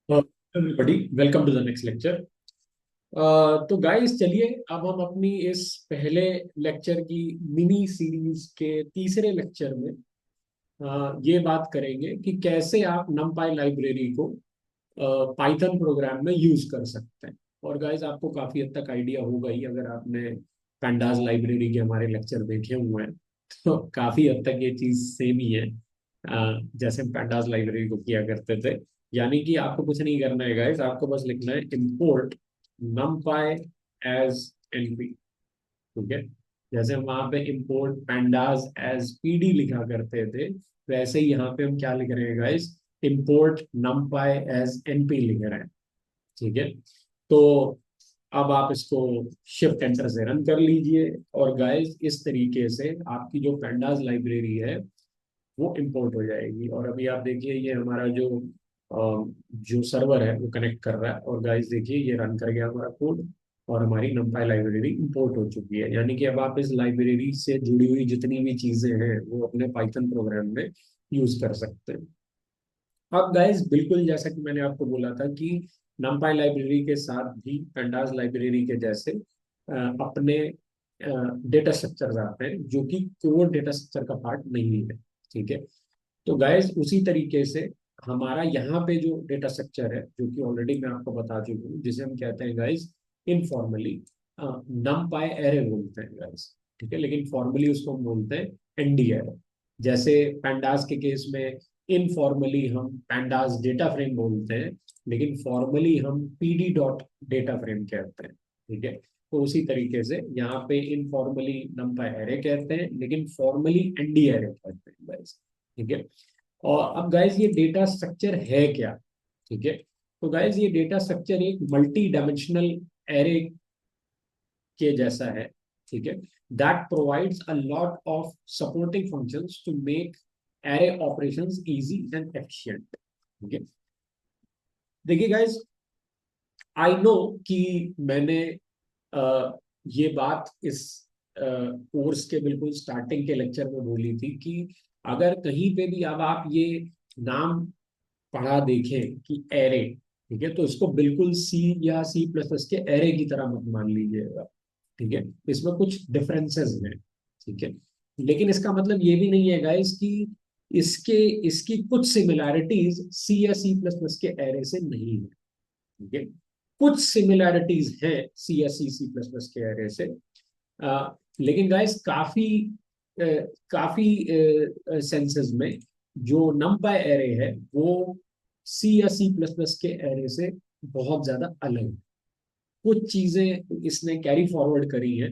Everybody welcome to the next lecture. तो guys चलिए अब हम अपनी इस पहले लेक्चर की मिनी सीरीज के तीसरे लेक्चर में ये बात करेंगे कि कैसे आप numpy लाइब्रेरी को पाइथन प्रोग्राम में यूज कर सकते हैं। और गाइस आपको काफी हद तक आइडिया होगा ही अगर आपने पैंडाज लाइब्रेरी के हमारे लेक्चर देखे हुए हैं। तो काफी हद तक ये चीज सेम ही है जैसे हम पैंडाज लाइब्रेरी को किया करते थे। यानी कि आपको कुछ नहीं करना है गाइस, आपको बस लिखना है import numpy as np। ठीक है, जैसे हम वहां पे import pandas as pd लिखा करते थे, वैसे ही यहाँ पे हम क्या लिख रहे हैं guys, import numpy as np लिख रहे हैं। ठीक है, तो अब आप इसको शिफ्ट एंटर से रन कर लीजिए और गाइस इस तरीके से आपकी जो पैंडाज लाइब्रेरी है वो इंपोर्ट हो जाएगी। और अभी आप देखिए ये हमारा जो सर्वर है वो कनेक्ट कर रहा है और गाइस देखिए ये रन कर गया हमारा कोड और हमारी numpy लाइब्रेरी इंपोर्ट हो चुकी है। यानी कि अब आप इस लाइब्रेरी से जुड़ी हुई जितनी भी चीजें हैं वो अपने पाइथन प्रोग्राम में यूज कर सकते हैं। अब गाइस बिल्कुल जैसा कि मैंने आपको बोला था कि numpy लाइब्रेरी के साथ भी pandas लाइब्रेरी के जैसे अपने डेटा स्ट्रक्चर आते हैं जो कि कोर डेटा स्ट्रक्चर का पार्ट नहीं है। ठीक है, तो गाइस उसी तरीके से हमारा यहाँ पे जो डेटा स्ट्रक्चर है जो कि ऑलरेडी मैं आपको बता चुका हूँ, जिसे हम कहते हैं गाइस इनफॉर्मली numpy एरे बोलते हैं गाइस। ठीक है, लेकिन फॉर्मली उसको हम बोलते हैं एनडी एरे। जैसे पैंडास के केस में इनफॉर्मली हम पैंडास डेटा फ्रेम बोलते हैं, लेकिन फॉर्मली हम पीडी डॉट डेटा फ्रेम कहते हैं। ठीक है, तो उसी तरीके से यहाँ पे इनफॉर्मली numpy एरे कहते हैं लेकिन फॉर्मली एनडी एरे कहते हैं गाइस। ठीक है, और अब गाइस ये डेटा स्ट्रक्चर है क्या। ठीक है, तो गाइस ये डेटा स्ट्रक्चर एक मल्टी डायमेंशनल एरे के जैसा है। ठीक है, that provides a lot of supporting functions to make array operations easy and efficient. ठीक है, देखिए गाइस आई नो कि मैंने ये बात इस कोर्स के बिल्कुल स्टार्टिंग के लेक्चर में बोली थी कि अगर कहीं पे भी अब आप ये नाम पढ़ा देखें कि एरे, ठीक है, तो इसको बिल्कुल सी या सी प्लस प्लस के एरे की तरह मत मान लीजिएगा। ठीक है, इसमें कुछ डिफरेंसेस हैं। ठीक है, लेकिन इसका मतलब ये भी नहीं है गाइस कि इसके इसकी कुछ सिमिलैरिटीज सी या सी प्लस प्लस के एरे से नहीं है। ठीक है, कुछ सिमिलैरिटीज है सी या सी प्लस प्लस के एरे से। लेकिन गाइस अ, काफी सेंसेस में जो नंपाई एरे है वो सी या सी प्लस प्लस के एरे से बहुत ज्यादा अलग है। कुछ चीजें इसने कैरी फॉरवर्ड करी हैं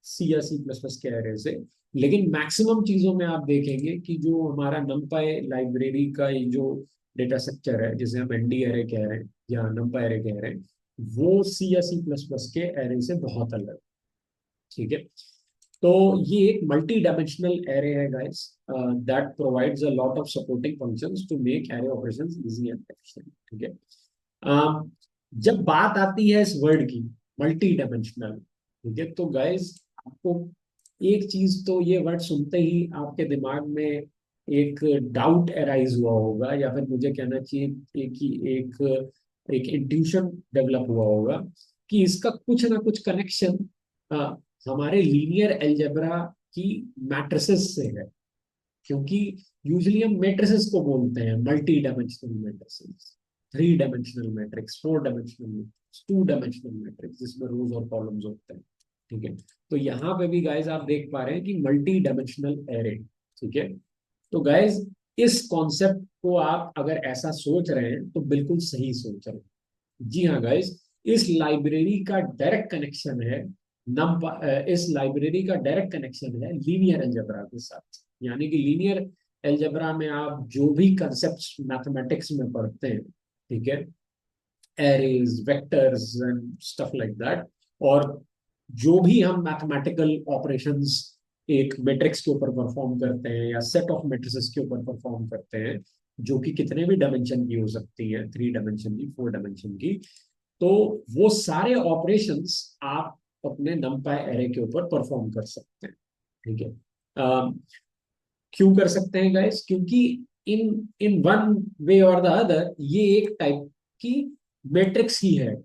सी या सी प्लस प्लस के एरे से, लेकिन मैक्सिमम चीजों में आप देखेंगे कि जो हमारा नंपाई लाइब्रेरी का ये जो डेटा स्ट्रक्चर है जिसे हम एनडी एरे कह रहे हैं या नंपाई एरे कह रहे हैं, वो सी या सी प्लस प्लस के एरे से बहुत अलग है। ठीक है, तो ये एक मल्टी डायमेंशनल एरे है guys that provides a lot of supporting functions to make array operations easy and efficient. ठीक है, um, जब बात आती है इस वर्ड की मल्टी डायमेंशनल, ठीक है, तो गाइस आपको एक चीज तो ये वर्ड सुनते ही आपके दिमाग में एक डाउट अराइज हुआ होगा या फिर मुझे कहना चाहिए एक एक इंट्यूशन डेवलप हुआ होगा कि इसका कुछ ना कुछ कनेक्शन हमारे लीनियर अलजेब्रा की मैट्रिसेस से है। क्योंकि यूजली हम मैट्रिसेस को बोलते हैं multi dimensional matrices, three dimensional matrix, four dimensional matrix, two dimensional matrix जिसमें रोज और कॉलम्स होते हैं। ठीक है, तो यहाँ पे भी गाइज आप देख पा रहे हैं कि मल्टी डायमेंशनल एरे। ठीक है, तो गाइज इस कॉन्सेप्ट को आप अगर ऐसा सोच रहे हैं तो बिल्कुल सही सोच रहे हैं। जी हाँ गाइज, इस लाइब्रेरी का डायरेक्ट कनेक्शन है इस लाइब्रेरी का डायरेक्ट कनेक्शन है लीनियर अलजेब्रा के साथ। यानी कि लीनियर अलजेब्रा में आप जो भी कंसेप्ट मैथमेटिक्स में पढ़ते हैं, ठीक है, arrays vectors and stuff like that, और जो भी हम मैथमेटिकल ऑपरेशंस एक मैट्रिक्स के ऊपर परफॉर्म करते हैं या सेट ऑफ मैट्रिसेस के ऊपर परफॉर्म करते हैं जो कि कितने भी डायमेंशन की हो सकती है, थ्री डायमेंशन की, फोर डायमेंशन की, तो वो सारे ऑपरेशंस आप अपने नमपाई एरे के ऊपर परफॉर्म कर सकते हैं। ठीक है, क्यों कर सकते हैं गाइस, क्योंकि इन इन वन वे और द अदर ये एक टाइप कि मैट्रिक्स ही है।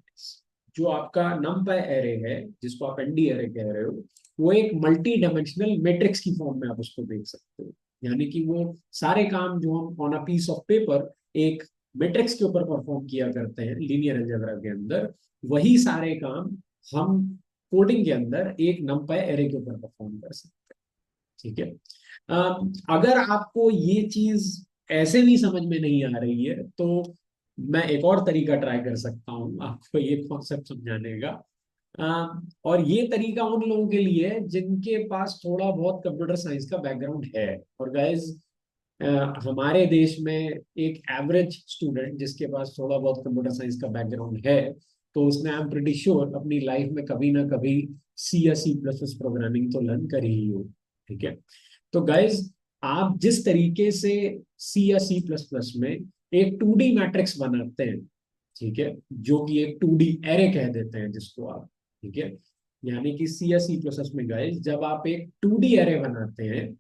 जो आपका नमपाई एरे है, जिसको आप एनडी एरे कह रहे हो, वो एक मल्टी डायमेंशनल मैट्रिक्स की फॉर्म में आप उसको देख सकते हो। यानी कि वो सारे काम जो हम on a piece of paper एक मैट्रिक्स के ऊपर परफॉर्म किया करते हैं लीनियर अलजेब्रा के अंदर, वही सारे काम हम कोडिंग के अंदर एक नमपाई एरे के ऊपर परफॉर्म कर सकते हैं। ठीक है। अगर आपको ये चीज ऐसे भी समझ में नहीं आ रही है, तो मैं एक और तरीका ट्राई कर सकता हूँ आपको ये कॉन्सेप्ट समझाने का। और ये तरीका उन लोगों के लिए है जिनके पास थोड़ा बहुत कंप्यूटर साइंस का बैकग्राउंड है। और गाइज, हमारे देश में एक एवरेज स्टूडेंट जिसके पास थोड़ा बहुत कंप्यूटर साइंस का बैकग्राउंड है, तो उसने आई एम प्रिटी श्योर अपनी लाइफ में कभी ना कभी सी या सी प्लस प्लस प्रोग्रामिंग तो लर्न कर ही हो। ठीक है। तो गाइज, आप जिस तरीके से सी या सी प्लस प्लस में एक 2D मैट्रिक्स बनाते हैं, ठीक है, जो कि एक 2D एरे कह देते हैं जिसको आप, ठीक है, यानी कि सी या सी प्लस प्लस में गाइज जब आप एक 2D एरे बनाते हैं,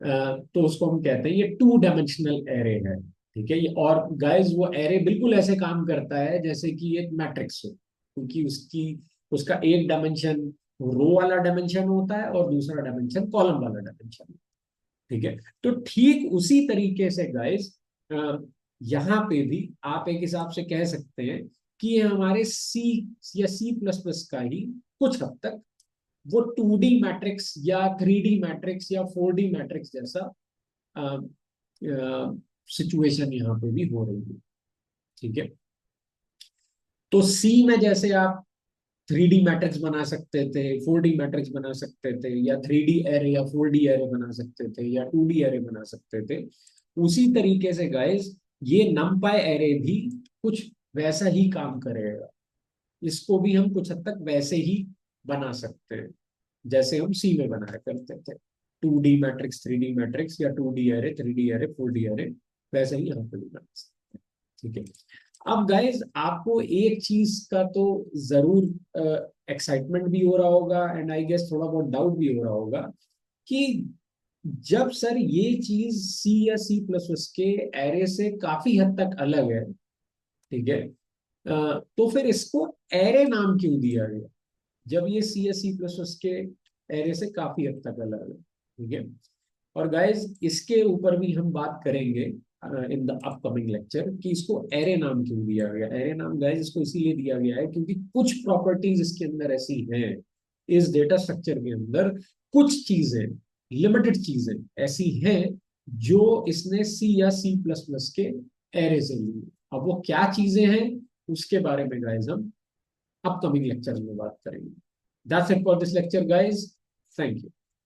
तो उसको हम कहते हैं ये 2 डायमेंशनल एरे है। ठीक है। ये और गाइज वो एरे बिल्कुल ऐसे काम करता है जैसे कि एक मैट्रिक्स हो, क्योंकि उसकी उसका एक डायमेंशन रो वाला डायमेंशन होता है और दूसरा डायमेंशन कॉलम वाला डायमेंशन। ठीक है। तो ठीक उसी तरीके से गाइस, यहाँ पे भी आप एक हिसाब से कह सकते हैं कि ये हमारे सी या सी प्लस प्लस का ही कुछ हद तक वो 2D मैट्रिक्स या 3D मैट्रिक्स या 4D मैट्रिक्स जैसा सिचुएशन यहाँ पे भी हो रही है। ठीक है। तो सी में जैसे आप 3D मैट्रिक्स बना सकते थे, 4D मैट्रिक्स बना सकते थे, या 3D एरे या 4D एरे बना सकते थे, या 2D एरे बना सकते थे, उसी तरीके से गाइस ये नमपाई एरे भी कुछ वैसा ही काम करेगा। इसको भी हम कुछ हद तक वैसे ही बना सकते हैं जैसे हम सी में बनाया करते थे। 2D मैट्रिक्स, 3D मैट्रिक्स, या 2D array, 3D array, 4D array, वैसे ही यहाँ पे भी बना सकते हैं। ठीक है। अब गाइज आपको एक चीज का तो जरूर एक्साइटमेंट भी हो रहा होगा, एंड आई गेस थोड़ा बहुत डाउट भी हो रहा होगा कि जब सर ये चीज सी या सी प्लस प्लस के एरे से काफी हद तक अलग है, ठीक है, तो फिर इसको एरे नाम क्यों दिया गया जब ये सी या सी प्लस प्लस के एरे से काफी हद तक अलग है। ठीक है। और गाइज इसके ऊपर भी हम बात करेंगे इन द अपकमिंग लेक्चर कि इसको एरे नाम क्यों दिया गया। एरे नाम गाइज इसको इसीलिए दिया गया है क्योंकि कुछ प्रॉपर्टीज इसके अंदर ऐसी हैं, इस डेटा स्ट्रक्चर के अंदर कुछ चीजें, लिमिटेड चीजें ऐसी हैं जो इसने सी या सी प्लस प्लस के एरे से ली। अब वो क्या चीजें हैं उसके बारे में गाइज हम अपकमिंग लेक्चर में बात करेंगे। That's it for this lecture guys. Thank you.